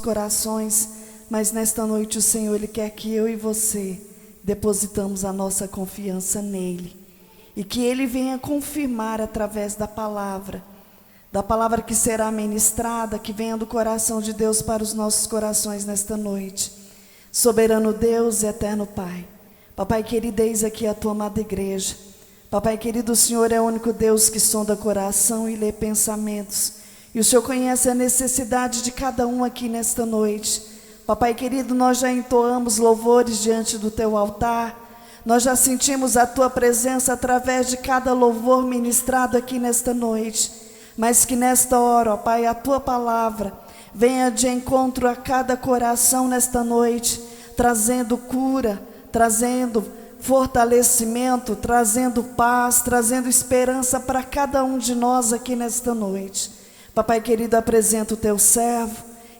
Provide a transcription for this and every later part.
corações, mas nesta noite o Senhor, Ele quer que eu e você depositamos a nossa confiança nele, e que Ele venha confirmar através da palavra que será ministrada, que venha do coração de Deus para os nossos corações nesta noite. Soberano Deus e eterno Pai, Papai querido, eis aqui a tua amada igreja. Papai querido, o Senhor é o único Deus que sonda coração e lê pensamentos, e o Senhor conhece a necessidade de cada um aqui nesta noite. Papai querido, nós já entoamos louvores diante do teu altar, nós já sentimos a tua presença através de cada louvor ministrado aqui nesta noite, mas que nesta hora, ó Pai, a tua palavra venha de encontro a cada coração nesta noite, trazendo cura, trazendo fortalecimento, trazendo paz, trazendo esperança para cada um de nós aqui nesta noite. Papai querido, apresenta o teu servo,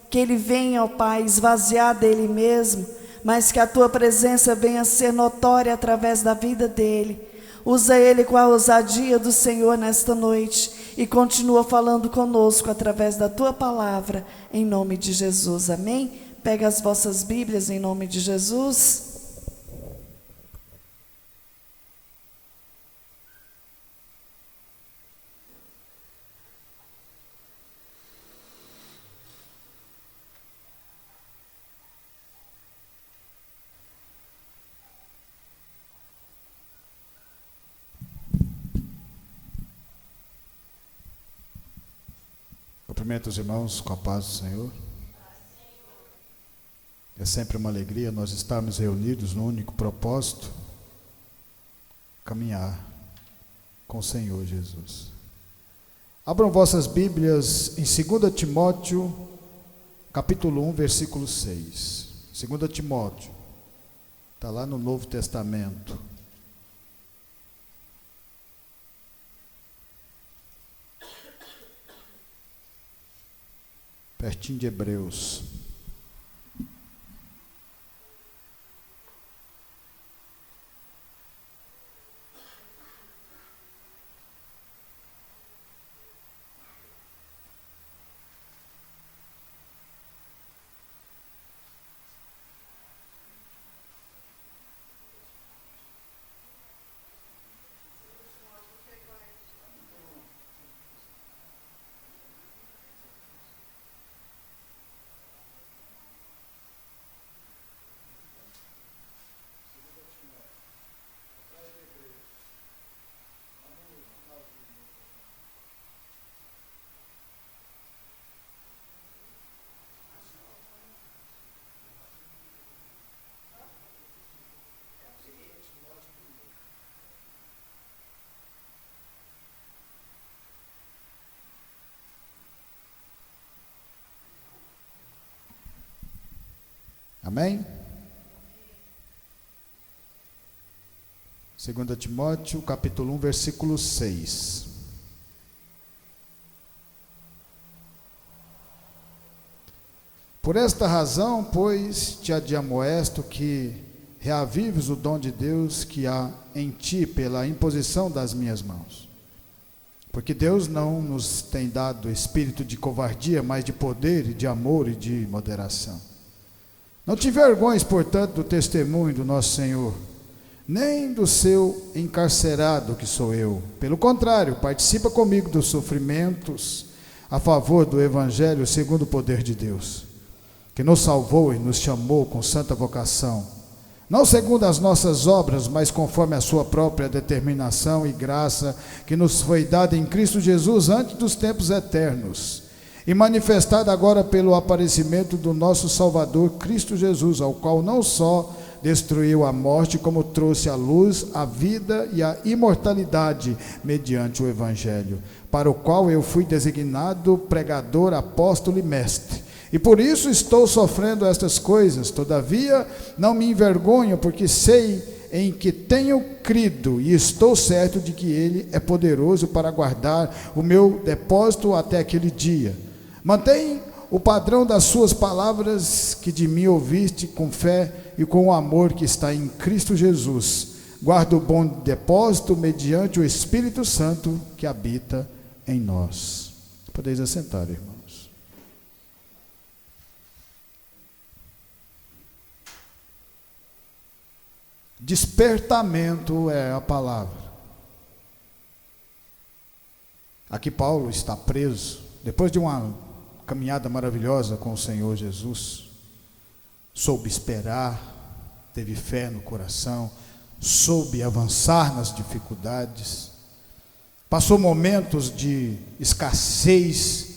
que ele venha, ó Pai, esvaziar dele mesmo, mas que a tua presença venha ser notória através da vida dele. Usa ele com a ousadia do Senhor nesta noite e continua falando conosco através da tua palavra, em nome de Jesus, amém? Pega as vossas Bíblias em nome de Jesus. Cumprimento os irmãos com a paz do Senhor. É sempre uma alegria nós estarmos reunidos no único propósito: caminhar com o Senhor Jesus. Abram vossas Bíblias em 2 Timóteo, capítulo 1, versículo 6. 2 Timóteo, está lá no Novo Testamento. Pertinho de Hebreus. Amém? 2 Timóteo, capítulo 1, versículo 6. Por esta razão, pois, te admoesto que reavives o dom de Deus que há em ti pela imposição das minhas mãos. Porque Deus não nos tem dado espírito de covardia, mas de poder, e de amor e de moderação. Não te envergonhes, portanto, do testemunho do nosso Senhor, nem do seu encarcerado, que sou eu. Pelo contrário, participa comigo dos sofrimentos a favor do Evangelho segundo o poder de Deus, que nos salvou e nos chamou com santa vocação, não segundo as nossas obras, mas conforme a sua própria determinação e graça, que nos foi dada em Cristo Jesus antes dos tempos eternos, e manifestada agora pelo aparecimento do nosso Salvador Cristo Jesus, ao qual não só destruiu a morte, como trouxe à luz a vida e a imortalidade mediante o Evangelho, para o qual eu fui designado pregador, apóstolo e mestre. E por isso estou sofrendo estas coisas. Todavia não me envergonho, porque sei em que tenho crido, e estou certo de que Ele é poderoso para guardar o meu depósito até aquele dia. Mantém o padrão das suas palavras que de mim ouviste, com fé e com o amor que está em Cristo Jesus. Guarda o bom depósito mediante o Espírito Santo que habita em nós. Podeis assentar, irmãos. Despertamento é a palavra. Aqui Paulo está preso, depois de uma caminhada maravilhosa com o Senhor Jesus, soube esperar, teve fé no coração, soube avançar nas dificuldades, passou momentos de escassez,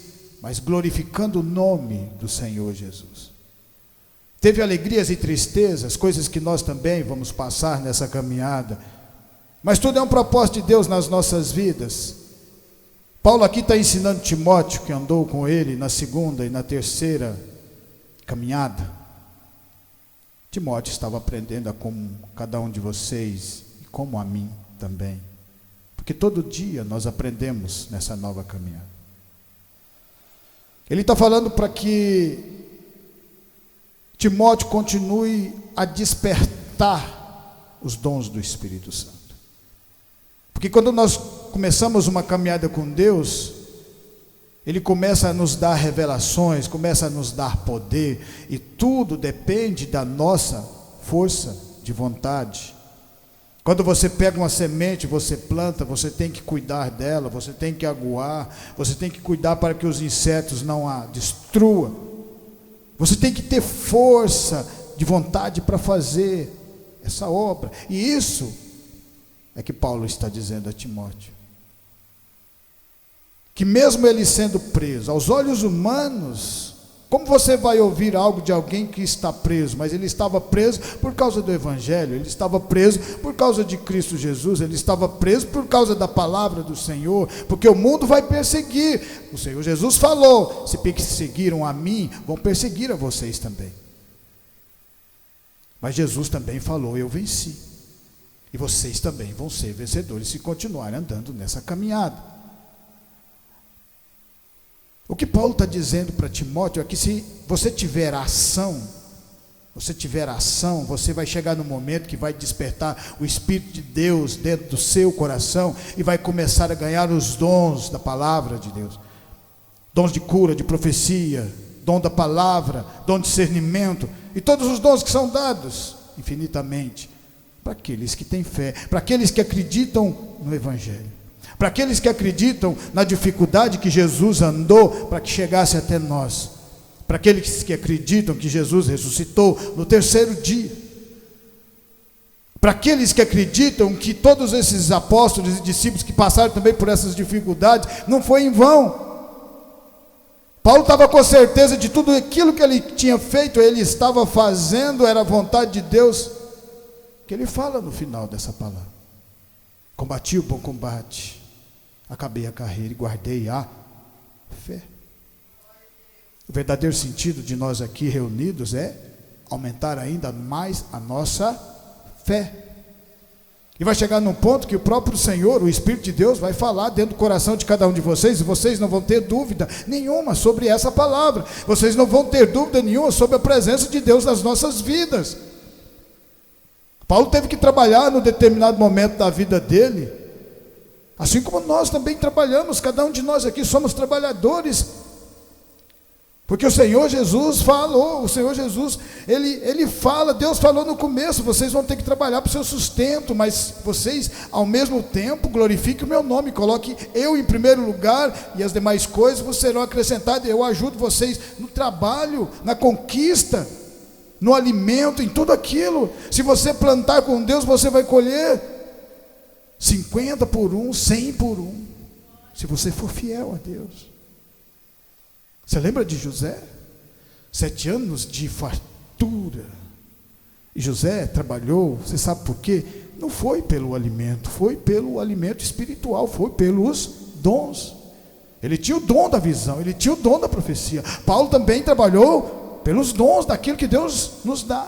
mas glorificando o nome do Senhor Jesus. Teve alegrias e tristezas, coisas que nós também vamos passar nessa caminhada, mas tudo é um propósito de Deus nas nossas vidas. Paulo aqui está ensinando Timóteo, que andou com ele na segunda e na terceira caminhada. Timóteo estava aprendendo a como cada um de vocês, e como a mim também, porque todo dia nós aprendemos nessa nova caminhada. Ele está falando para que Timóteo continue a despertar os dons do Espírito Santo. Porque quando nós começamos uma caminhada com Deus, Ele começa a nos dar revelações, começa a nos dar poder, e tudo depende da nossa força de vontade. Quando você pega uma semente, você planta, você tem que cuidar dela, você tem que aguar, você tem que cuidar para que os insetos não a destruam. Você tem que ter força de vontade para fazer essa obra. E isso é que Paulo está dizendo a Timóteo. Que mesmo ele sendo preso, aos olhos humanos, como você vai ouvir algo de alguém que está preso? Mas ele estava preso por causa do Evangelho, ele estava preso por causa de Cristo Jesus, ele estava preso por causa da palavra do Senhor, porque o mundo vai perseguir. O Senhor Jesus falou: se perseguiram a mim, vão perseguir a vocês também. Mas Jesus também falou: eu venci, e vocês também vão ser vencedores se continuarem andando nessa caminhada. O que Paulo está dizendo para Timóteo é que se você tiver ação, você vai chegar no momento que vai despertar o Espírito de Deus dentro do seu coração e vai começar a ganhar os dons da palavra de Deus. Dons de cura, de profecia, dom da palavra, dom de discernimento, e todos os dons que são dados infinitamente para aqueles que têm fé, para aqueles que acreditam no Evangelho. Para aqueles que acreditam na dificuldade que Jesus andou para que chegasse até nós. Para aqueles que acreditam que Jesus ressuscitou no terceiro dia. Para aqueles que acreditam que todos esses apóstolos e discípulos que passaram também por essas dificuldades, não foi em vão. Paulo estava com certeza de tudo aquilo que ele tinha feito, ele estava fazendo, era a vontade de Deus, que ele fala no final dessa palavra. Combati o bom combate, acabei a carreira e guardei a fé. O verdadeiro sentido de nós aqui reunidos é aumentar ainda mais a nossa fé. E vai chegar num ponto que o próprio Senhor, o Espírito de Deus, vai falar dentro do coração de cada um de vocês, e vocês não vão ter dúvida nenhuma sobre essa palavra. Vocês não vão ter dúvida nenhuma sobre a presença de Deus nas nossas vidas. Paulo teve que trabalhar num determinado momento da vida dele, assim como nós também trabalhamos, cada um de nós aqui somos trabalhadores, porque o Senhor Jesus falou, ele fala, Deus falou no começo: vocês vão ter que trabalhar para o seu sustento, mas vocês ao mesmo tempo glorifiquem o meu nome, coloque eu em primeiro lugar, e as demais coisas vos serão acrescentadas. Eu ajudo vocês no trabalho, na conquista, no alimento, em tudo aquilo. Se você plantar com Deus, você vai colher 50 por 1, 100 por 1, se você for fiel a Deus. Você lembra de José? 7 anos de fartura, e José trabalhou, você sabe por quê? Não foi pelo alimento, foi pelo alimento espiritual, foi pelos dons. Ele tinha o dom da visão, ele tinha o dom da profecia. Paulo também trabalhou pelos dons daquilo que Deus nos dá.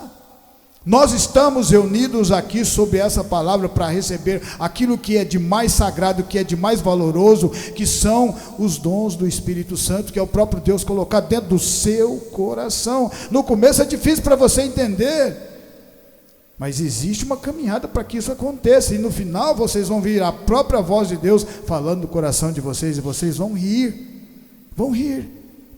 Nós estamos reunidos aqui sob essa palavra para receber aquilo que é de mais sagrado, que é de mais valoroso, que são os dons do Espírito Santo, que é o próprio Deus colocado dentro do seu coração. No começo é difícil para você entender, mas existe uma caminhada para que isso aconteça, e no final vocês vão ouvir a própria voz de Deus falando no coração de vocês, e vocês vão rir,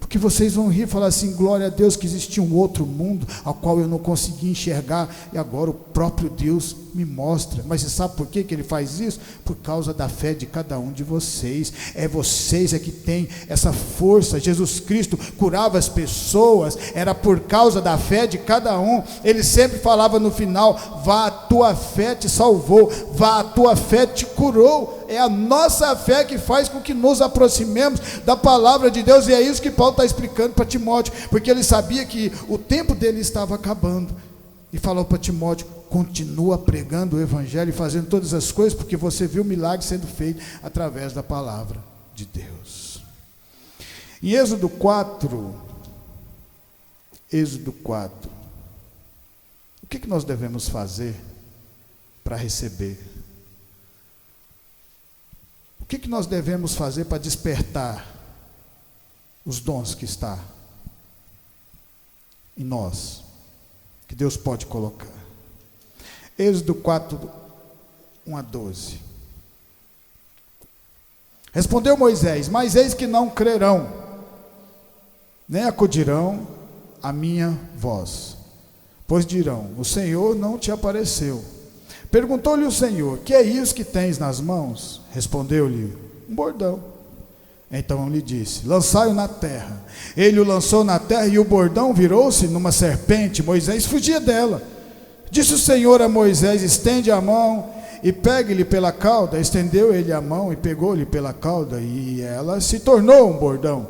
Porque vocês vão rir e falar assim: glória a Deus que existia um outro mundo ao qual eu não conseguia enxergar, e agora o próprio Deus me mostra. Mas você sabe por que ele faz isso? Por causa da fé de cada um de vocês. É vocês que têm essa força. Jesus Cristo curava as pessoas, era por causa da fé de cada um. Ele sempre falava no final: vá, a tua fé te salvou, vá, a tua fé te curou. É a nossa fé que faz com que nos aproximemos da palavra de Deus, e é isso que Paulo está explicando para Timóteo, porque ele sabia que o tempo dele estava acabando, e falou para Timóteo: continua pregando o evangelho e fazendo todas as coisas, porque você viu o milagre sendo feito através da palavra de Deus. Em Êxodo 4, o que nós devemos fazer para receber? O que nós devemos fazer para despertar os dons que está em nós, que Deus pode colocar? Êxodo 4, 1 a 12. Respondeu Moisés: mas eis que não crerão, nem acudirão à minha voz, pois dirão: o Senhor não te apareceu. Perguntou-lhe o Senhor: que é isso que tens nas mãos? Respondeu-lhe: um bordão. Então lhe disse: lançai-o na terra. Ele o lançou na terra, e o bordão virou-se numa serpente. Moisés fugia dela. Disse o Senhor a Moisés: estende a mão e pegue-lhe pela cauda. Estendeu ele a mão e pegou-lhe pela cauda, e ela se tornou um bordão,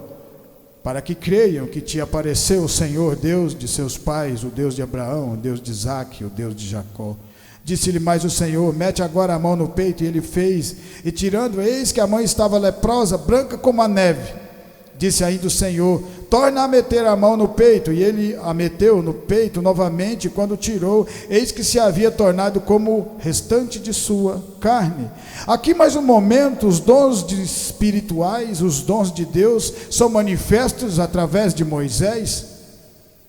para que creiam que te apareceu o Senhor, Deus de seus pais, o Deus de Abraão, o Deus de Isaque, o Deus de Jacó. Disse-lhe mais o Senhor: mete agora a mão no peito. E ele fez, e tirando, eis que a mão estava leprosa, branca como a neve. Disse ainda o Senhor: torna a meter a mão no peito. E ele a meteu no peito novamente, e quando tirou, eis que se havia tornado como restante de sua carne. Aqui mais um momento, os dons espirituais, os dons de Deus, são manifestos através de Moisés.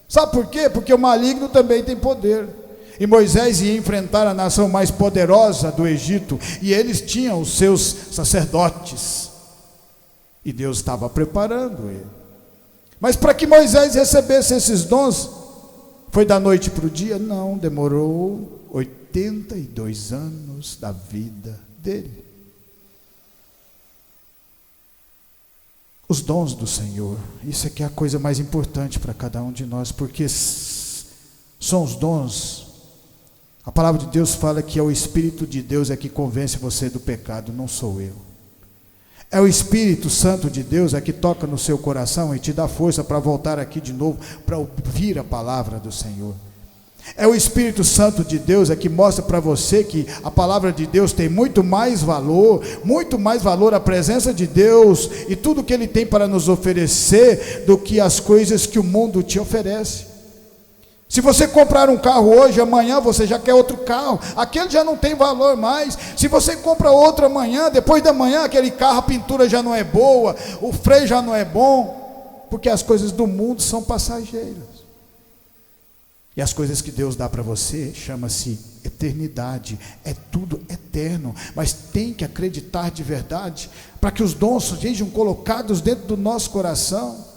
Sabe por quê? Porque o maligno também tem poder. E Moisés ia enfrentar a nação mais poderosa do Egito, e eles tinham os seus sacerdotes, e Deus estava preparando ele. Mas para que Moisés recebesse esses dons, foi da noite para o dia? Não, demorou 82 anos da vida dele. Os dons do Senhor, isso aqui é a coisa mais importante para cada um de nós, porque são os dons. A palavra de Deus fala que é o Espírito de Deus que convence você do pecado, não sou eu. É o Espírito Santo de Deus que toca no seu coração e te dá força para voltar aqui de novo, para ouvir a palavra do Senhor. É o Espírito Santo de Deus que mostra para você que a palavra de Deus tem muito mais valor a presença de Deus e tudo que Ele tem para nos oferecer, do que as coisas que o mundo te oferece. Se você comprar um carro hoje, amanhã você já quer outro carro, aquele já não tem valor mais. Se você compra outro amanhã, depois da manhã, aquele carro, a pintura já não é boa, o freio já não é bom, porque as coisas do mundo são passageiras. E as coisas que Deus dá para você, chama-se eternidade, é tudo eterno. Mas tem que acreditar de verdade, para que os dons sejam colocados dentro do nosso coração.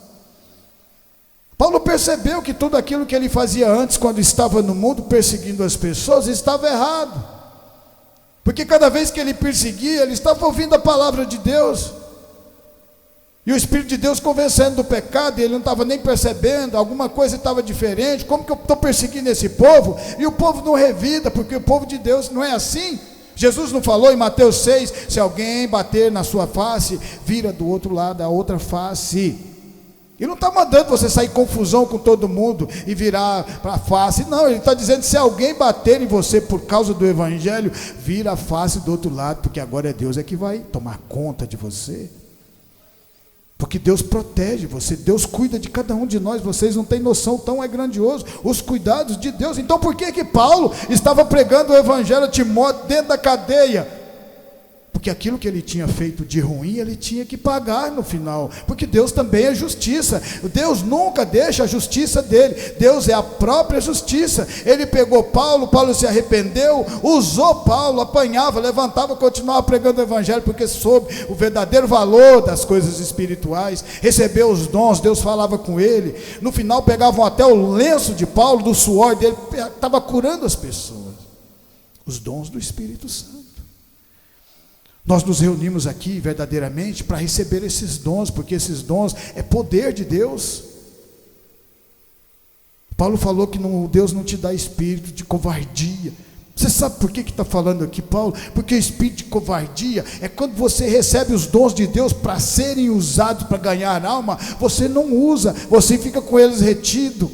Paulo percebeu que tudo aquilo que ele fazia antes, quando estava no mundo perseguindo as pessoas, estava errado, porque cada vez que ele perseguia, ele estava ouvindo a palavra de Deus, e o Espírito de Deus convencendo do pecado, e ele não estava nem percebendo, alguma coisa estava diferente. Como que eu estou perseguindo esse povo, e o povo não revida, porque o povo de Deus não é assim. Jesus não falou em Mateus 6, se alguém bater na sua face, vira do outro lado a outra face. Ele não está mandando você sair em confusão com todo mundo e virar para a face. Não, ele está dizendo: se alguém bater em você por causa do evangelho, vira a face do outro lado, porque agora é Deus que vai tomar conta de você. Porque Deus protege você, Deus cuida de cada um de nós. Vocês não têm noção, tão é grandioso os cuidados de Deus. Então por que Paulo estava pregando o evangelho a Timóteo dentro da cadeia? Porque porque aquilo que ele tinha feito de ruim, ele tinha que pagar no final, porque Deus também é justiça. Deus nunca deixa a justiça dele, Deus é a própria justiça. Ele pegou Paulo, Paulo se arrependeu, usou Paulo, apanhava, levantava, continuava pregando o evangelho, porque soube o verdadeiro valor das coisas espirituais, recebeu os dons, Deus falava com ele. No final pegavam até o lenço de Paulo, do suor dele, estava curando as pessoas. Os dons do Espírito Santo. Nós nos reunimos aqui verdadeiramente para receber esses dons, porque esses dons é poder de Deus. Paulo falou que Deus não te dá espírito de covardia. Você sabe por que está falando aqui, Paulo? Porque o espírito de covardia é quando você recebe os dons de Deus para serem usados para ganhar alma, você não usa, você fica com eles retido.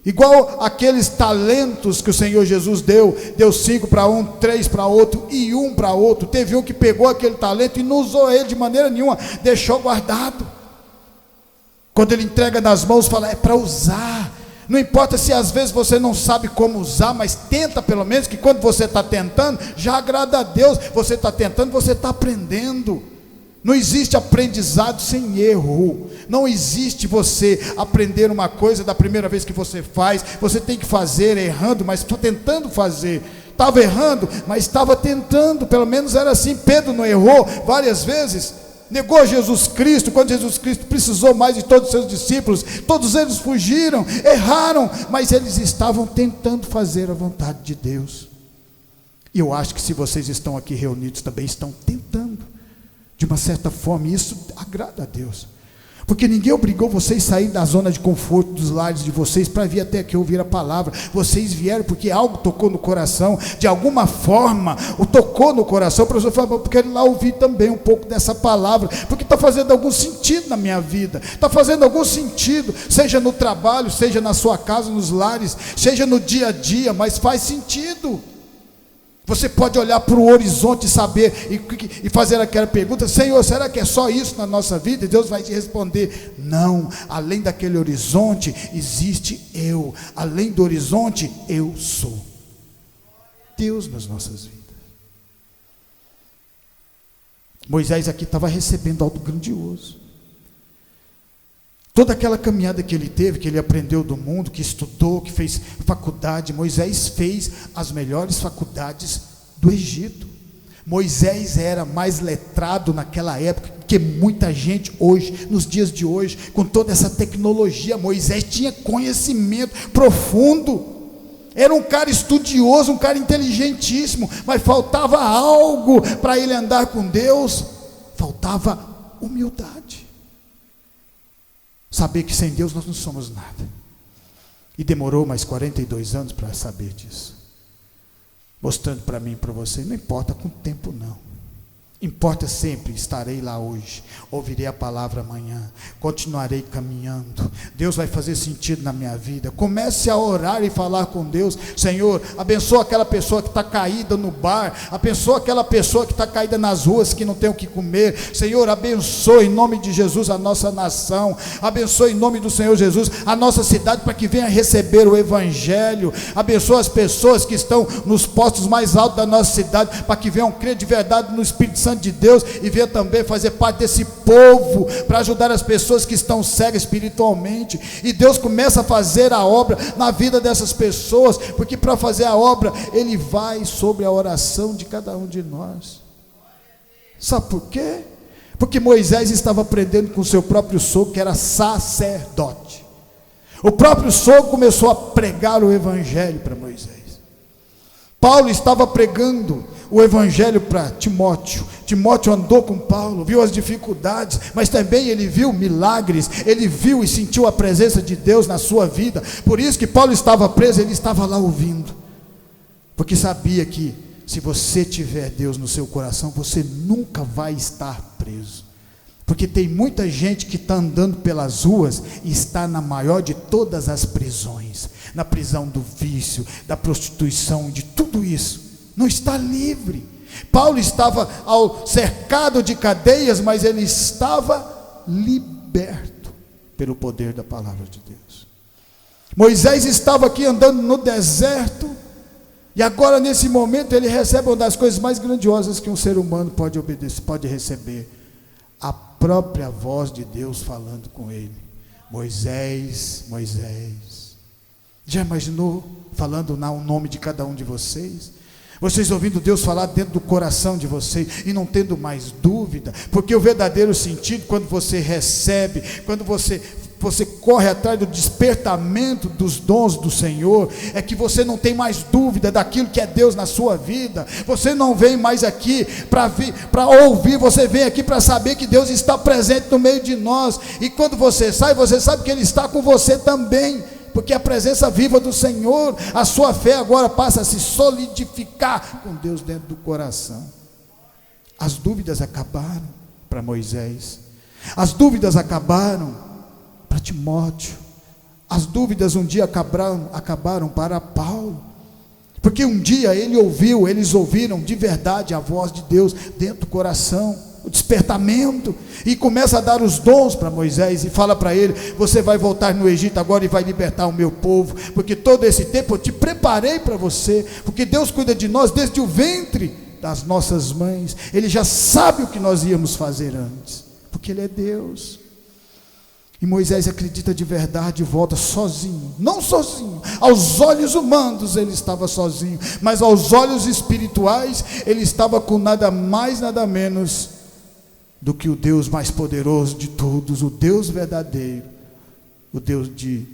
Igual aqueles talentos que o Senhor Jesus deu 5 para um, 3 para outro e 1 para outro. Teve um que pegou aquele talento e não usou ele de maneira nenhuma, deixou guardado. Quando ele entrega nas mãos, fala, é para usar. Não importa se às vezes você não sabe como usar, mas tenta pelo menos, que quando você está tentando, já agrada a Deus. Você está tentando, você está aprendendo. Não existe aprendizado sem erro. Não existe você aprender uma coisa da primeira vez que você faz. Você tem que fazer errando, mas está tentando fazer. Estava errando, mas estava tentando. Pelo menos era assim. Pedro não errou várias vezes. Negou Jesus Cristo, quando Jesus Cristo precisou mais de todos os seus discípulos. Todos eles fugiram, erraram, mas eles estavam tentando fazer a vontade de Deus. E eu acho que se vocês estão aqui reunidos também estão tentando. De uma certa forma, isso agrada a Deus, porque ninguém obrigou vocês a sair da zona de conforto dos lares de vocês para vir até aqui ouvir a palavra. Vocês vieram porque algo tocou no coração, de alguma forma o tocou no coração. O professor falou, eu quero ir lá ouvir também um pouco dessa palavra, porque está fazendo algum sentido na minha vida, está fazendo algum sentido, seja no trabalho, seja na sua casa, nos lares, seja no dia a dia, mas faz sentido. Você pode olhar para o horizonte e saber, e fazer aquela pergunta, Senhor, será que é só isso na nossa vida? E Deus vai te responder, não, além daquele horizonte, existe eu, além do horizonte, eu sou Deus nas nossas vidas. Moisés aqui estava recebendo algo grandioso. Toda aquela caminhada que ele teve, que ele aprendeu do mundo, que estudou, que fez faculdade, Moisés fez as melhores faculdades do Egito. Moisés era mais letrado naquela época que muita gente hoje, nos dias de hoje, com toda essa tecnologia. Moisés tinha conhecimento profundo, era um cara estudioso, um cara inteligentíssimo, mas faltava algo para ele andar com Deus, faltava humildade. Saber que sem Deus nós não somos nada. E demorou mais 42 anos para saber disso. Mostrando para mim e para você, não importa com o tempo não. Importa sempre, estarei lá hoje, ouvirei a palavra amanhã, continuarei caminhando. Deus vai fazer sentido na minha vida. Comece a orar e falar com Deus. Senhor, abençoa aquela pessoa que está caída no bar, abençoa aquela pessoa que está caída nas ruas, que não tem o que comer. Senhor, abençoa em nome de Jesus a nossa nação, abençoa em nome do Senhor Jesus a nossa cidade, para que venha receber o Evangelho. Abençoa as pessoas que estão nos postos mais altos da nossa cidade, para que venham crer de verdade no Espírito Santo de Deus, e venha também fazer parte desse povo, para ajudar as pessoas que estão cegas espiritualmente. E Deus começa a fazer a obra na vida dessas pessoas, porque para fazer a obra, Ele vai sobre a oração de cada um de nós. Sabe por quê? Porque Moisés estava aprendendo com o seu próprio sogro, que era sacerdote. O próprio sogro começou a pregar o Evangelho para Moisés. Paulo estava pregando o Evangelho para Timóteo. Timóteo andou com Paulo, viu as dificuldades, mas também ele viu milagres, ele viu e sentiu a presença de Deus na sua vida. Por isso que Paulo estava preso, ele estava lá ouvindo, porque sabia que se você tiver Deus no seu coração, você nunca vai estar preso. Porque tem muita gente que está andando pelas ruas e está na maior de todas as prisões, na prisão do vício, da prostituição, de tudo isso, não está livre. Paulo estava cercado de cadeias, mas ele estava liberto pelo poder da palavra de Deus. Moisés estava aqui andando no deserto, E agora, nesse momento, ele recebe uma das coisas mais grandiosas que um ser humano pode obedecer, pode receber: a própria voz de Deus falando com ele. Moisés, Moisés. Já imaginou falando o nome de cada um de vocês? Vocês ouvindo Deus falar dentro do coração de vocês e não tendo mais dúvida, porque o verdadeiro sentido, quando você recebe, quando você corre atrás do despertamento dos dons do Senhor, é que você não tem mais dúvida daquilo que é Deus na sua vida. Você não vem mais aqui para ouvir, você vem aqui para saber que Deus está presente no meio de nós, e quando você sai, você sabe que Ele está com você também, porque a presença viva do Senhor, a sua fé agora passa a se solidificar com Deus dentro do coração. As dúvidas acabaram para Moisés, as dúvidas acabaram para Timóteo, as dúvidas um dia acabaram para Paulo, porque um dia eles ouviram de verdade a voz de Deus dentro do coração, o despertamento, e começa a dar os dons para Moisés, e fala para ele: você vai voltar no Egito agora e vai libertar o meu povo, porque todo esse tempo eu te preparei para você, porque Deus cuida de nós desde o ventre das nossas mães, Ele já sabe o que nós íamos fazer antes, porque Ele é Deus. E Moisés acredita de verdade e volta sozinho, não sozinho, aos olhos humanos ele estava sozinho, mas aos olhos espirituais ele estava com nada mais, nada menos do que o Deus mais poderoso de todos, o Deus verdadeiro, o Deus de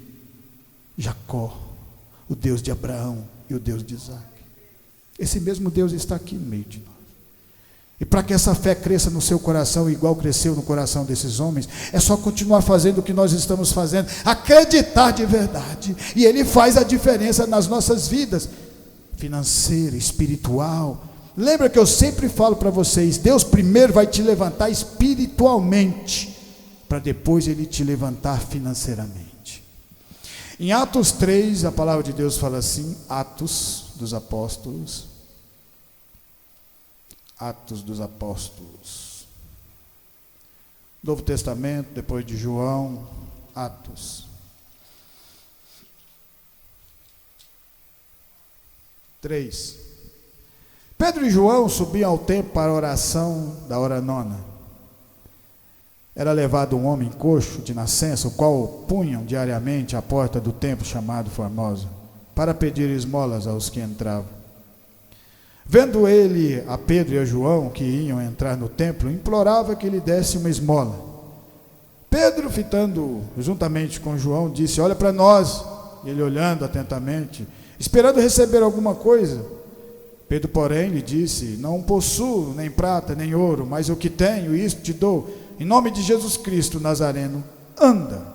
Jacó, o Deus de Abraão e o Deus de Isaac. Esse mesmo Deus está aqui no meio de nós. E para que essa fé cresça no seu coração, igual cresceu no coração desses homens, é só continuar fazendo o que nós estamos fazendo, acreditar de verdade, e Ele faz a diferença nas nossas vidas, financeira, espiritual. Lembra que eu sempre falo para vocês, Deus primeiro vai te levantar espiritualmente, para depois Ele te levantar financeiramente. Em Atos 3, a palavra de Deus fala assim, Atos dos Apóstolos, Novo Testamento, depois de João, Atos 3. Pedro e João subiam ao templo para a oração da hora nona. Era levado um homem coxo de nascença, o qual punham diariamente à porta do templo chamado Formosa, para pedir esmolas aos que entravam. Vendo ele a Pedro e a João, que iam entrar no templo, implorava que lhe desse uma esmola. Pedro, fitando juntamente com João, disse: olha para nós. E ele, olhando atentamente, esperando receber alguma coisa. Pedro, porém, lhe disse: não possuo nem prata nem ouro, mas o que tenho, isso te dou. Em nome de Jesus Cristo Nazareno, anda.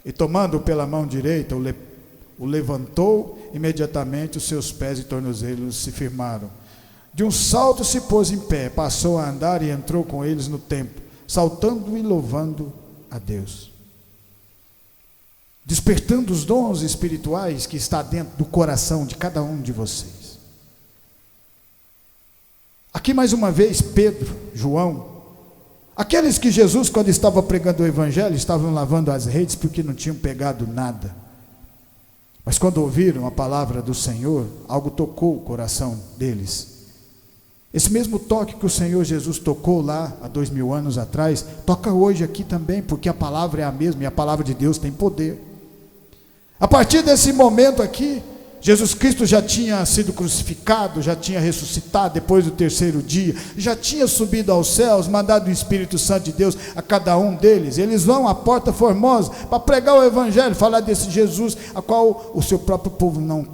E tomando-o pela mão direita, o levantou. Imediatamente os seus pés e tornozelos se firmaram. De um salto se pôs em pé, passou a andar e entrou com eles no templo, saltando e louvando a Deus. Despertando os dons espirituais que está dentro do coração de cada um de vocês. Aqui mais uma vez Pedro, João, aqueles que Jesus, quando estava pregando o evangelho, estavam lavando as redes porque não tinham pegado nada. Mas quando ouviram a palavra do Senhor, algo tocou o coração deles. Esse mesmo toque que o Senhor Jesus tocou lá há 2000 anos atrás, toca hoje aqui também, porque a palavra é a mesma e a palavra de Deus tem poder. A partir desse momento aqui, Jesus Cristo já tinha sido crucificado, já tinha ressuscitado depois do terceiro dia, já tinha subido aos céus, mandado o Espírito Santo de Deus a cada um deles. Eles vão à porta formosa para pregar o evangelho, falar desse Jesus, a qual o seu próprio povo não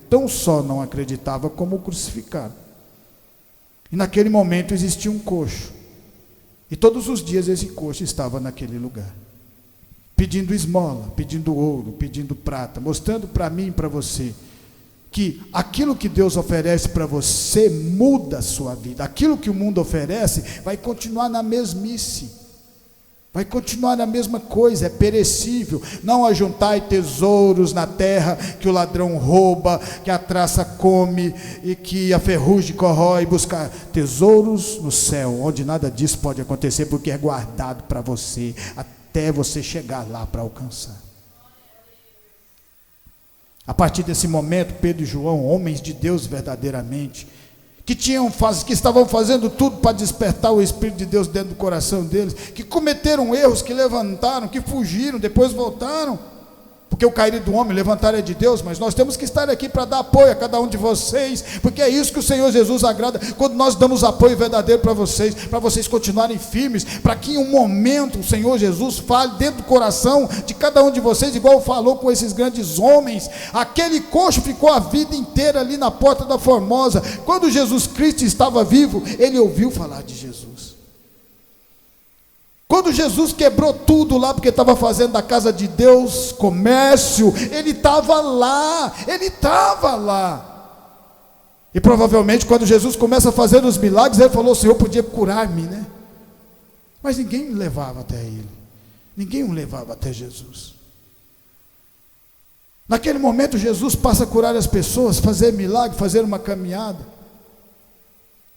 tão só não acreditava, como o crucificaram. E naquele momento existia um coxo, e todos os dias esse coxo estava naquele lugar, pedindo esmola, pedindo ouro, pedindo prata, mostrando para mim e para você que aquilo que Deus oferece para você muda a sua vida. Aquilo que o mundo oferece vai continuar na mesmice, vai continuar na mesma coisa, é perecível. Não ajuntai tesouros na terra, que o ladrão rouba, que a traça come e que a ferrugem corrói. Buscar tesouros no céu, onde nada disso pode acontecer, porque é guardado para você até você chegar lá para alcançar. A partir desse momento, Pedro e João, homens de Deus verdadeiramente, que estavam fazendo tudo para despertar o Espírito de Deus dentro do coração deles, que cometeram erros, que levantaram, que fugiram, depois voltaram, porque o cair do homem, levantar é de Deus, mas nós temos que estar aqui para dar apoio a cada um de vocês, porque é isso que o Senhor Jesus agrada, quando nós damos apoio verdadeiro para vocês continuarem firmes, para que em um momento o Senhor Jesus fale dentro do coração de cada um de vocês, igual falou com esses grandes homens. Aquele coxo ficou a vida inteira ali na porta da Formosa. Quando Jesus Cristo estava vivo, ele ouviu falar de Jesus. Quando Jesus quebrou tudo lá, porque estava fazendo da casa de Deus comércio, ele estava lá. E provavelmente quando Jesus começa a fazer os milagres, ele falou: o Senhor podia curar-me, né? Mas ninguém o levava até ele, ninguém o levava até Jesus. Naquele momento Jesus passa a curar as pessoas, fazer milagre, fazer uma caminhada.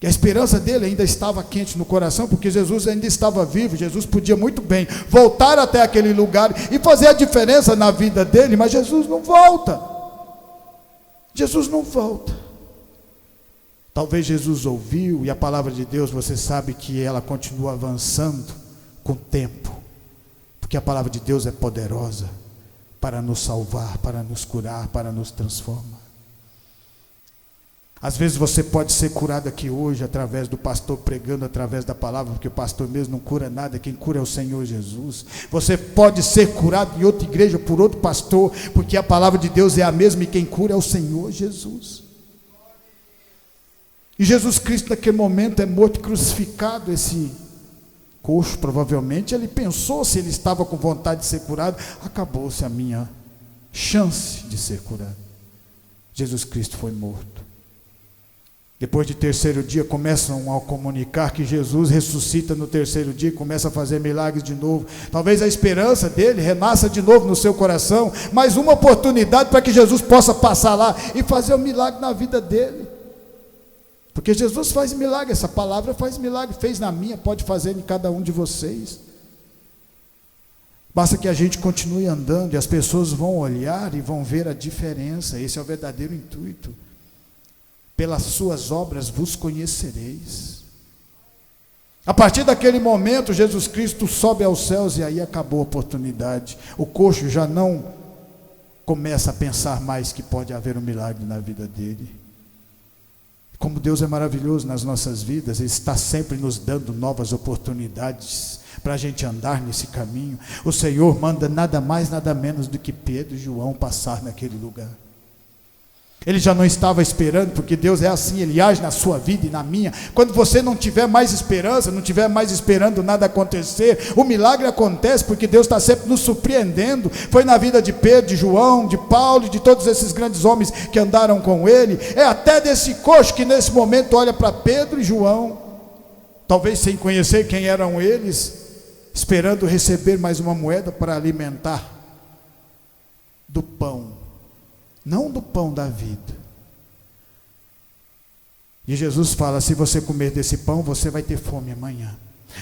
E a esperança dele ainda estava quente no coração, porque Jesus ainda estava vivo. Jesus podia muito bem voltar até aquele lugar e fazer a diferença na vida dele, mas Jesus não volta. Talvez Jesus ouviu, e a palavra de Deus, você sabe que ela continua avançando com o tempo, porque a palavra de Deus é poderosa para nos salvar, para nos curar, para nos transformar. Às vezes você pode ser curado aqui hoje através do pastor pregando, através da palavra, porque o pastor mesmo não cura nada, quem cura é o Senhor Jesus. Você pode ser curado em outra igreja por outro pastor, porque a palavra de Deus é a mesma e quem cura é o Senhor Jesus. E Jesus Cristo naquele momento é morto e crucificado. Esse coxo provavelmente ele pensou, se ele estava com vontade de ser curado, acabou-se a minha chance de ser curado. Jesus Cristo foi morto. Depois de terceiro dia, começam a comunicar que Jesus ressuscita no terceiro dia e começa a fazer milagres de novo. Talvez a esperança dele renasça de novo no seu coração, mais uma oportunidade para que Jesus possa passar lá e fazer um milagre na vida dele. Porque Jesus faz milagre, essa palavra faz milagre, fez na minha, pode fazer em cada um de vocês. Basta que a gente continue andando e as pessoas vão olhar e vão ver a diferença. Esse é o verdadeiro intuito. Pelas suas obras vos conhecereis. A partir daquele momento, Jesus Cristo sobe aos céus e aí acabou a oportunidade. O coxo já não começa a pensar mais que pode haver um milagre na vida dele. Como Deus é maravilhoso nas nossas vidas, Ele está sempre nos dando novas oportunidades para a gente andar nesse caminho. O Senhor manda nada mais, nada menos do que Pedro e João passar naquele lugar. Ele já não estava esperando, porque Deus é assim, Ele age na sua vida e na minha. Quando você não tiver mais esperança, não tiver mais esperando nada acontecer, o milagre acontece, porque Deus está sempre nos surpreendendo. Foi na vida de Pedro, de João, de Paulo, de todos esses grandes homens que andaram com Ele. É até desse coxo que nesse momento olha para Pedro e João, talvez sem conhecer quem eram eles, esperando receber mais uma moeda para alimentar do pão. Não do pão da vida. E Jesus fala: se você comer desse pão, você vai ter fome amanhã.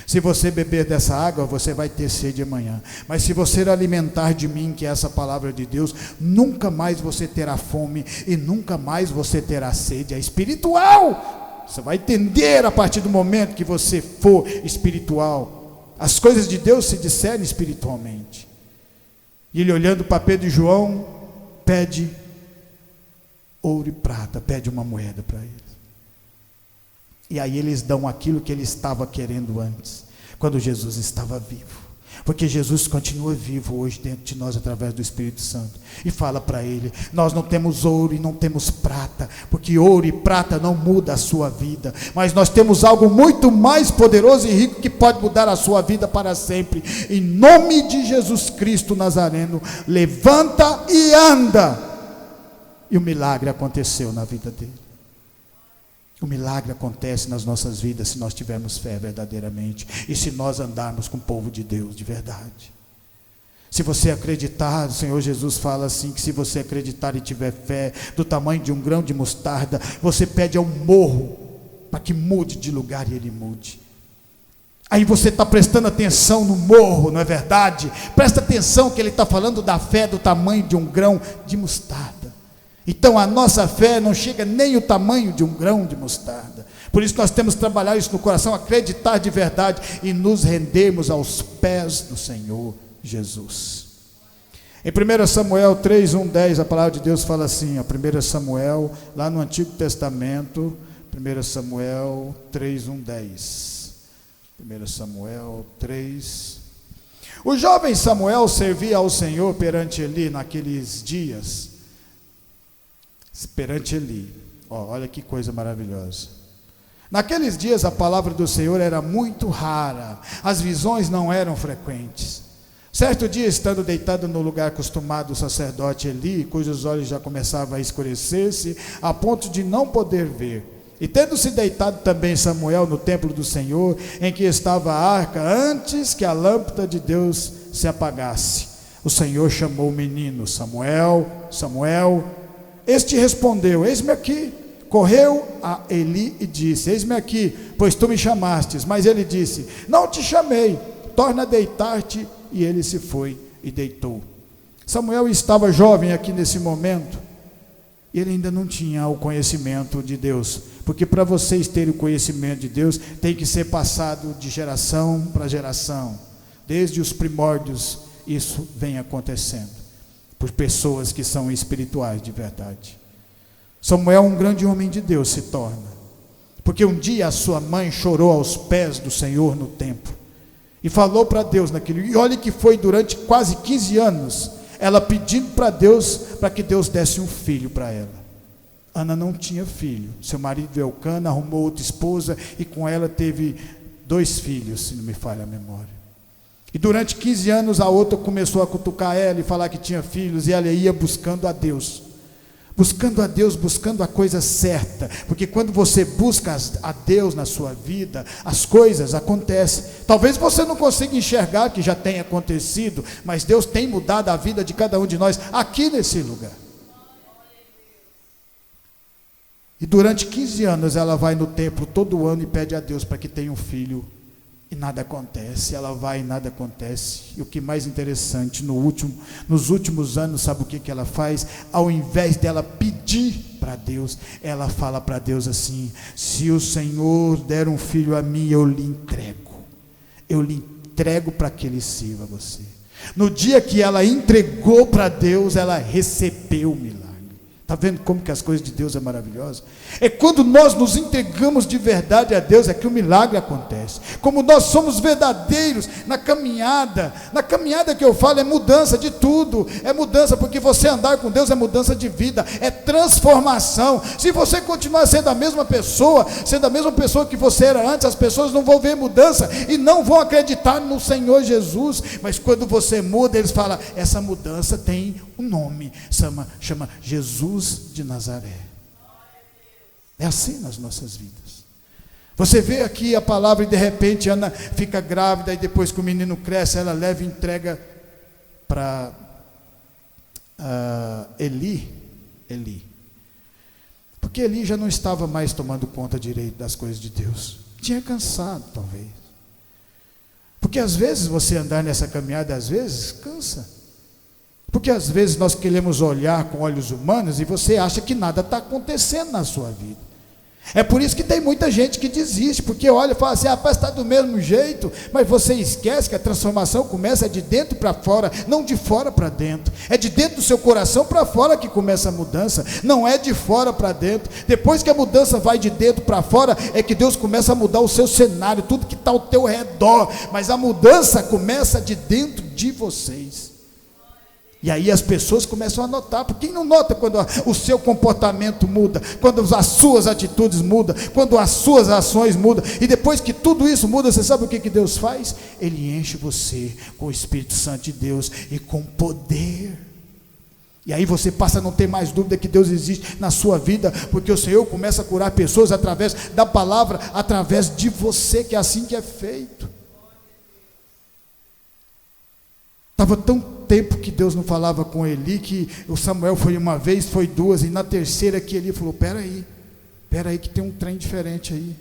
Se você beber dessa água, você vai ter sede amanhã. Mas se você alimentar de mim, que é essa palavra de Deus, nunca mais você terá fome e nunca mais você terá sede. É espiritual. Você vai entender a partir do momento que você for espiritual. As coisas de Deus se discernem espiritualmente. E ele, olhando para Pedro e João, pede ouro e prata, pede uma moeda para eles. E aí eles dão aquilo que ele estava querendo antes, quando Jesus estava vivo. Porque Jesus continua vivo hoje dentro de nós através do Espírito Santo. E fala para ele: nós não temos ouro e não temos prata, porque ouro e prata não muda a sua vida, mas nós temos algo muito mais poderoso e rico que pode mudar a sua vida para sempre. Em nome de Jesus Cristo Nazareno, levanta e anda. E o milagre aconteceu na vida dele. O milagre acontece nas nossas vidas se nós tivermos fé verdadeiramente e se nós andarmos com o povo de Deus de verdade. Se você acreditar, o Senhor Jesus fala assim, que se você acreditar e tiver fé do tamanho de um grão de mostarda, você pede ao morro para que mude de lugar e ele mude. Aí você está prestando atenção no morro, não é verdade? Presta atenção que ele está falando da fé do tamanho de um grão de mostarda. Então a nossa fé não chega nem o tamanho de um grão de mostarda. Por isso nós temos que trabalhar isso no coração, acreditar de verdade e nos rendermos aos pés do Senhor Jesus. Em 1 Samuel 3, 1, 10, a palavra de Deus fala assim, 1 Samuel, lá no Antigo Testamento, 1 Samuel 3, 1, 10. 1 Samuel 3. O jovem Samuel servia ao Senhor perante Eli naqueles dias. Perante Eli. Olha que coisa maravilhosa. Naqueles dias a palavra do Senhor era muito rara, as visões não eram frequentes. Certo dia, estando deitado no lugar acostumado, o sacerdote Eli, cujos olhos já começavam a escurecer-se, a ponto de não poder ver, e tendo-se deitado também Samuel no templo do Senhor, em que estava a arca, antes que a lâmpada de Deus se apagasse, o Senhor chamou o menino: Samuel, Samuel. Este respondeu: eis-me aqui. Correu a Eli e disse: eis-me aqui, pois tu me chamastes. Mas ele disse: não te chamei, torna a deitar-te. E ele se foi e deitou. Samuel estava jovem aqui nesse momento, e ele ainda não tinha o conhecimento de Deus, porque para vocês terem o conhecimento de Deus, tem que ser passado de geração para geração, desde os primórdios. Isso vem acontecendo, por pessoas que são espirituais de verdade. Samuel, um grande homem de Deus, se torna, porque um dia a sua mãe chorou aos pés do Senhor no templo, e falou para Deus naquele, e olha que foi durante quase 15 anos, ela pedindo para Deus, para que Deus desse um filho para ela. Ana não tinha filho, seu marido Elcana arrumou outra esposa, e com ela teve 2 filhos, se não me falha a memória. E durante 15 anos a outra começou a cutucar ela, e falar que tinha filhos, e ela ia buscando a Deus, buscando a coisa certa, porque quando você busca a Deus na sua vida, as coisas acontecem. Talvez você não consiga enxergar que já tenha acontecido, mas Deus tem mudado a vida de cada um de nós aqui nesse lugar. E durante 15 anos ela vai no templo todo ano e pede a Deus para que tenha um filho, e nada acontece. Ela vai e nada acontece. E o que mais interessante, nos últimos anos, sabe o que ela faz? Ao invés dela pedir para Deus, ela fala para Deus assim: se o Senhor der um filho a mim, eu lhe entrego para que ele sirva a você. No dia que ela entregou para Deus, ela recebeu o milagre. Está vendo como que as coisas de Deus é maravilhosa? É quando nós nos entregamos de verdade a Deus, é que o milagre acontece. Como nós somos verdadeiros na caminhada que eu falo, é mudança de tudo, é mudança, porque você andar com Deus é mudança de vida, é transformação. Se você continuar sendo a mesma pessoa que você era antes, as pessoas não vão ver mudança, e não vão acreditar no Senhor Jesus. Mas quando você muda, eles falam: essa mudança tem um nome, chama Jesus de Nazaré. É assim nas nossas vidas. Você vê aqui a palavra, e de repente Ana fica grávida, e depois que o menino cresce, ela leva e entrega para Eli, porque Eli já não estava mais tomando conta direito das coisas de Deus, tinha cansado talvez, porque às vezes você andar nessa caminhada, às vezes cansa. Porque às vezes nós queremos olhar com olhos humanos, e você acha que nada está acontecendo na sua vida. É por isso que tem muita gente que desiste, porque olha e fala assim: rapaz, está do mesmo jeito. Mas você esquece que a transformação começa de dentro para fora, não de fora para dentro. É de dentro do seu coração para fora que começa a mudança, não é de fora para dentro. Depois que a mudança vai de dentro para fora, é que Deus começa a mudar o seu cenário, tudo que está ao teu redor. Mas a mudança começa de dentro de vocês. E aí as pessoas começam a notar. Porque quem não nota quando o seu comportamento muda, quando as suas atitudes mudam, quando as suas ações mudam? E depois que tudo isso muda, você sabe o que Deus faz? Ele enche você com o Espírito Santo de Deus e com poder. E aí você passa a não ter mais dúvida que Deus existe na sua vida, porque o Senhor começa a curar pessoas através da palavra, através de você, que é assim que é feito. Estava tão tempo que Deus não falava com Eli, que o Samuel foi uma vez, foi duas, e na terceira que Eli falou: peraí que tem um trem diferente aí.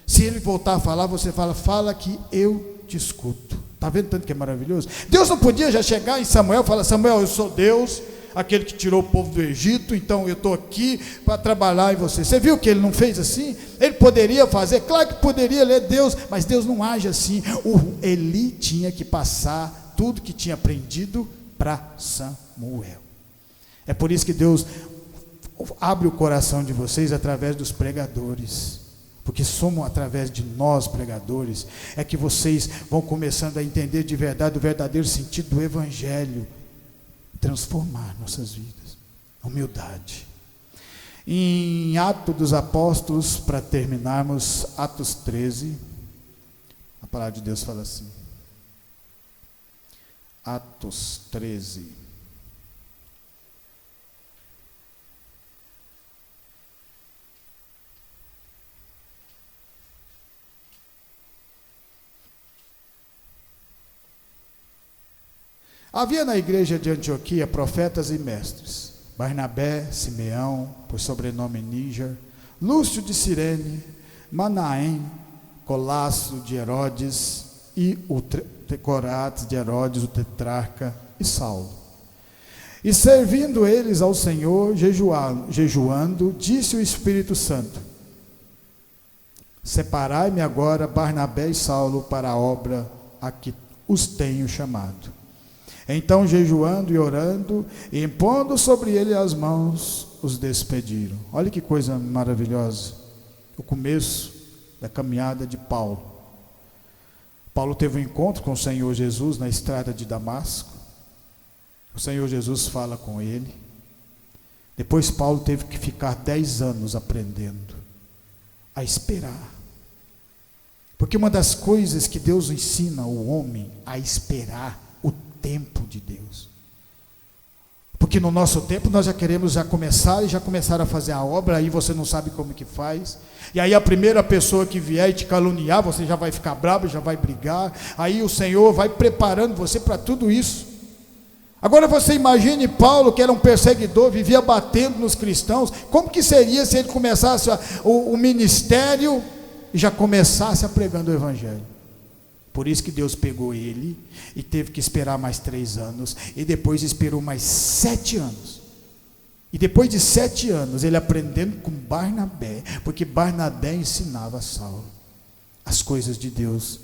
Se ele voltar a falar, você fala que eu te escuto. Está vendo tanto que é maravilhoso? Deus não podia já chegar em Samuel e falar: Samuel, eu sou Deus, aquele que tirou o povo do Egito, então eu estou aqui para trabalhar em você. Você viu que ele não fez assim? Ele poderia fazer, claro que poderia, ele é Deus, mas Deus não age assim. Eli tinha que passar tudo que tinha aprendido para Samuel. É por isso que Deus abre o coração de vocês através dos pregadores, porque somos através de nós pregadores, é que vocês vão começando a entender de verdade o verdadeiro sentido do Evangelho, transformar nossas vidas, humildade. Em Atos dos Apóstolos, para terminarmos, Atos 13, a palavra de Deus fala assim, Atos 13, havia na igreja de Antioquia profetas e mestres, Barnabé, Simeão, por sobrenome Níger, Lúcio de Cirene, Manaém, Colasso de Herodes e o Corates de Herodes, o tetrarca, e Saulo. E servindo eles ao Senhor, jejuando, disse o Espírito Santo: separai-me agora Barnabé e Saulo para a obra a que os tenho chamado. Então, jejuando e orando, e impondo sobre ele as mãos, os despediram. Olha que coisa maravilhosa, o começo da caminhada de Paulo. Paulo teve um encontro com o Senhor Jesus na estrada de Damasco. O Senhor Jesus fala com ele. Depois Paulo teve que ficar 10 anos aprendendo a esperar. Porque uma das coisas que Deus ensina o homem a esperar, o tempo de Deus. Porque no nosso tempo nós já queremos começar a fazer a obra, aí você não sabe como que faz, e aí a primeira pessoa que vier e te caluniar, você já vai ficar bravo, já vai brigar, aí o Senhor vai preparando você para tudo isso. Agora você imagine Paulo, que era um perseguidor, vivia batendo nos cristãos, como que seria se ele começasse o ministério e já começasse a pregando o Evangelho? Por isso que Deus pegou ele e teve que esperar mais 3 anos, e depois esperou mais 7 anos. E depois de 7 anos, ele aprendendo com Barnabé, porque Barnabé ensinava a Saulo as coisas de Deus,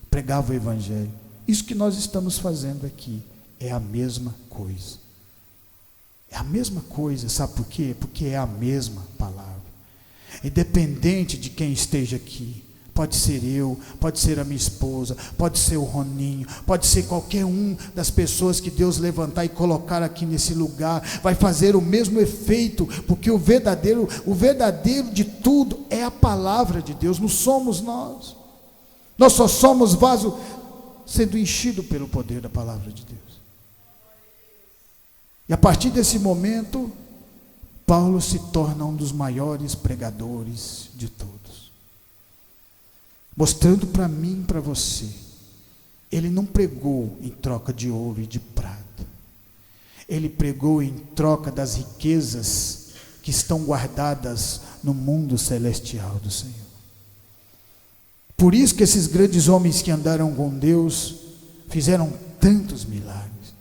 pregava o Evangelho. Isso que nós estamos fazendo aqui é a mesma coisa. É a mesma coisa, sabe por quê? Porque é a mesma palavra. Independente de quem esteja aqui, pode ser eu, pode ser a minha esposa, pode ser o Roninho, pode ser qualquer um das pessoas que Deus levantar e colocar aqui nesse lugar, vai fazer o mesmo efeito, porque o verdadeiro de tudo é a palavra de Deus, não somos nós. Nós só somos vaso sendo enchido pelo poder da palavra de Deus. E a partir desse momento, Paulo se torna um dos maiores pregadores de todos. Mostrando para mim e para você, ele não pregou em troca de ouro e de prata, ele pregou em troca das riquezas que estão guardadas no mundo celestial do Senhor. Por isso que esses grandes homens que andaram com Deus fizeram tantos milagres,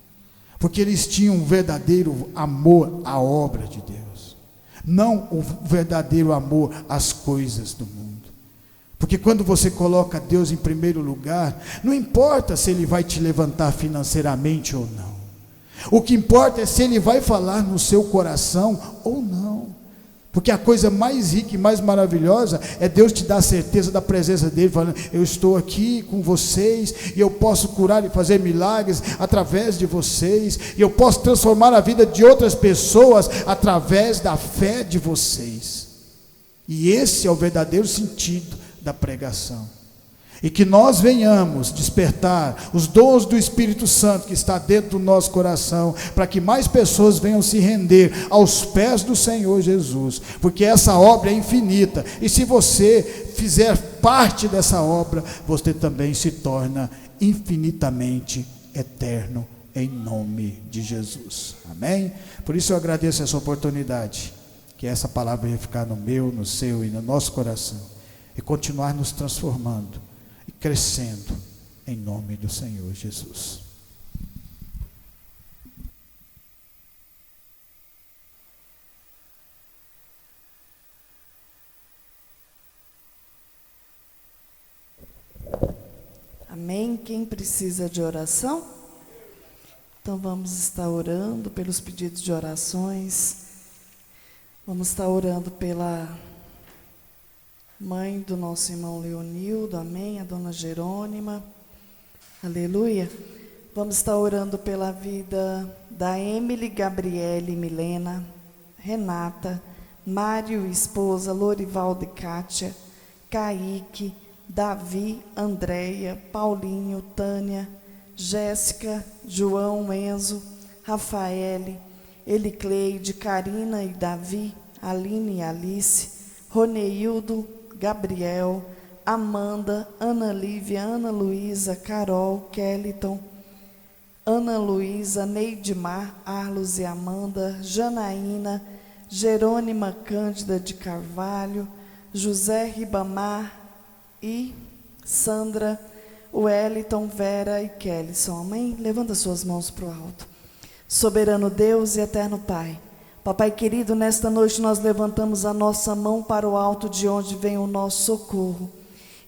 porque eles tinham um verdadeiro amor à obra de Deus, não o verdadeiro amor às coisas do mundo. Porque quando você coloca Deus em primeiro lugar, não importa se Ele vai te levantar financeiramente ou não. O que importa é se Ele vai falar no seu coração ou não. Porque a coisa mais rica e mais maravilhosa é Deus te dar a certeza da presença dEle, falando: eu estou aqui com vocês, e eu posso curar e fazer milagres através de vocês, e eu posso transformar a vida de outras pessoas através da fé de vocês. E esse é o verdadeiro sentido da pregação. E que nós venhamos despertar os dons do Espírito Santo que está dentro do nosso coração, para que mais pessoas venham se render aos pés do Senhor Jesus, porque essa obra é infinita, e se você fizer parte dessa obra, você também se torna infinitamente eterno, em nome de Jesus, amém? Por isso eu agradeço essa oportunidade, que essa palavra ia ficar no meu, no seu e no nosso coração, e continuar nos transformando e crescendo em nome do Senhor Jesus. Amém? Quem precisa de oração? Então vamos estar orando pelos pedidos de orações. Vamos estar orando pela mãe do nosso irmão Leonildo, amém? A dona Jerônima, aleluia. Vamos estar orando pela vida da Emily, Gabriele, Milena, Renata, Mário, esposa, Lorivaldo e Kátia, Kaique, Davi, Andréia, Paulinho, Tânia, Jéssica, João, Enzo, Rafaele, Elicleide, Karina e Davi, Aline e Alice, Roneildo, Gabriel, Amanda, Ana Lívia, Ana Luísa, Carol, Kellyton, Ana Luísa, Neidmar, Arlos e Amanda, Janaína, Jerônima Cândida de Carvalho, José Ribamar e Sandra, Wellington, Vera e Kellyson, amém? Levanta suas mãos para o alto. Soberano Deus e eterno Pai, Papai querido, nesta noite nós levantamos a nossa mão para o alto de onde vem o nosso socorro.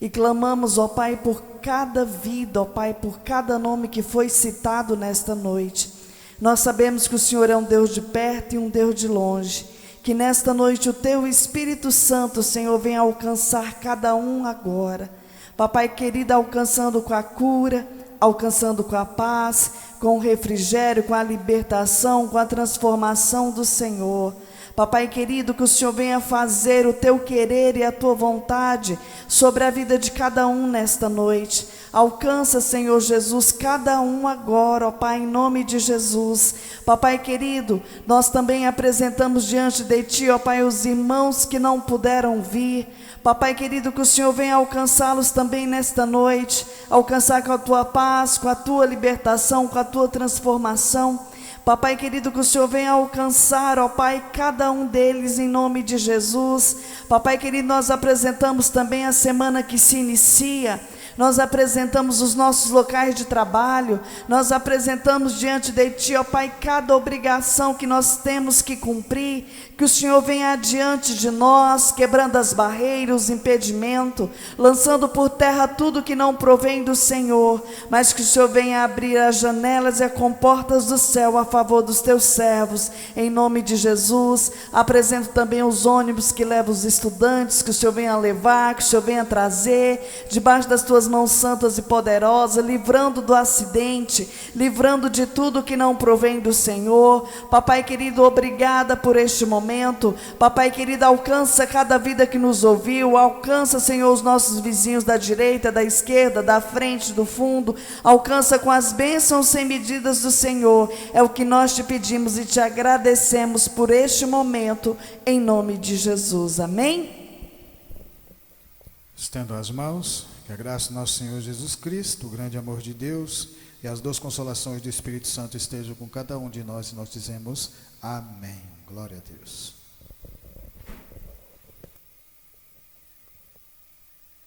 E clamamos, ó Pai, por cada vida, ó Pai, por cada nome que foi citado nesta noite. Nós sabemos que o Senhor é um Deus de perto e um Deus de longe. Que nesta noite o Teu Espírito Santo, Senhor, venha alcançar cada um agora. Papai querido, alcançando com a cura, alcançando com a paz, com o refrigério, com a libertação, com a transformação do Senhor. Papai querido, que o Senhor venha fazer o Teu querer e a Tua vontade sobre a vida de cada um nesta noite. Alcança, Senhor Jesus, cada um agora, ó Pai, em nome de Jesus. Papai querido, nós também apresentamos diante de Ti, ó Pai, os irmãos que não puderam vir. Papai querido, que o Senhor venha alcançá-los também nesta noite, alcançar com a Tua paz, com a Tua libertação, com a Tua transformação. Papai querido, que o Senhor venha alcançar, ó Pai, cada um deles em nome de Jesus. Papai querido, nós apresentamos também a semana que se inicia. Nós apresentamos os nossos locais de trabalho, nós apresentamos diante de Ti, ó Pai, cada obrigação que nós temos que cumprir, que o Senhor venha adiante de nós, quebrando as barreiras, os impedimentos, lançando por terra tudo que não provém do Senhor, mas que o Senhor venha abrir as janelas e as comportas do céu a favor dos Teus servos, em nome de Jesus. Apresento também os ônibus que levam os estudantes, que o Senhor venha levar, que o Senhor venha trazer, debaixo das Tuas mãos santas e poderosas, livrando do acidente, livrando de tudo que não provém do Senhor. Papai querido, obrigada por este momento. Papai querido, alcança cada vida que nos ouviu, alcança, Senhor, os nossos vizinhos da direita, da esquerda, da frente, do fundo, alcança com as bênçãos sem medidas do Senhor. É o que nós Te pedimos e Te agradecemos por este momento, em nome de Jesus, amém? Estendo as mãos. Que a graça do nosso Senhor Jesus Cristo, o grande amor de Deus e as duas consolações do Espírito Santo estejam com cada um de nós, e nós dizemos amém. Glória a Deus.